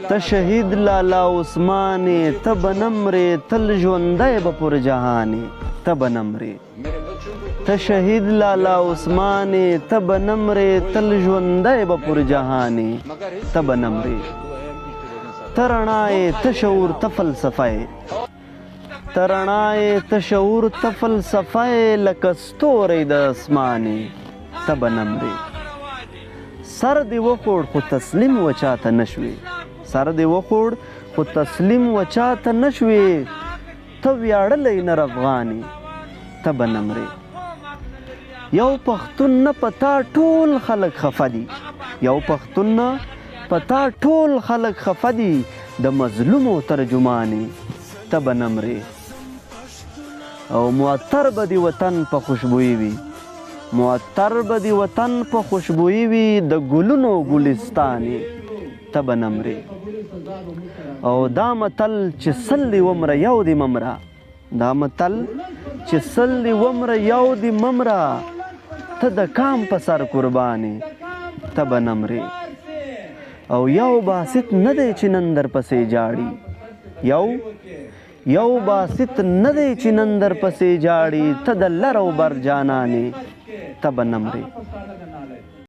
ته شهید لالا عثمانې ته به نه مرې تل ژوندی به پر جهانې ته به نه مرې ته شهید لالا عثمانې ته به نه مرې تل ژوندی به پر جهانې ته به نه مرې ته رڼا یې ته شعور ته فلسفه یې ته رڼا یې ته شعور ته فلسفه یې لکه ستوری د اسمانې ته به نه مرې سر دې وخوړ خو تسلیم و چاته نه شوې سر دې وخوړ خو تسلیم و چاته نه شوې ته ویاړلی نر افغانې ته به نه مرې یو پښتون نه په تا ټول خلک خفه دي یو پښتون نه په تا ټول خلک خفه دي د مظلومو ترجمانې ته به نه مرې او معطر به دې وطن په خوشبویي وي معطر به دې وطن په خوشبویي وي د ګلونو ګلستانې ته به نه مرې او دا متل چې سل دې ومره یو دې ممره دا متل چې سل دې ومره یو دې ممره ته د کام په سر قربانې ته به نه مرې او یو باسط نه دی چې نن در پسې جاړي یو باسط نه دی چې نن در پسې جاړي ته د لر او بر جانانې ته به نه مرې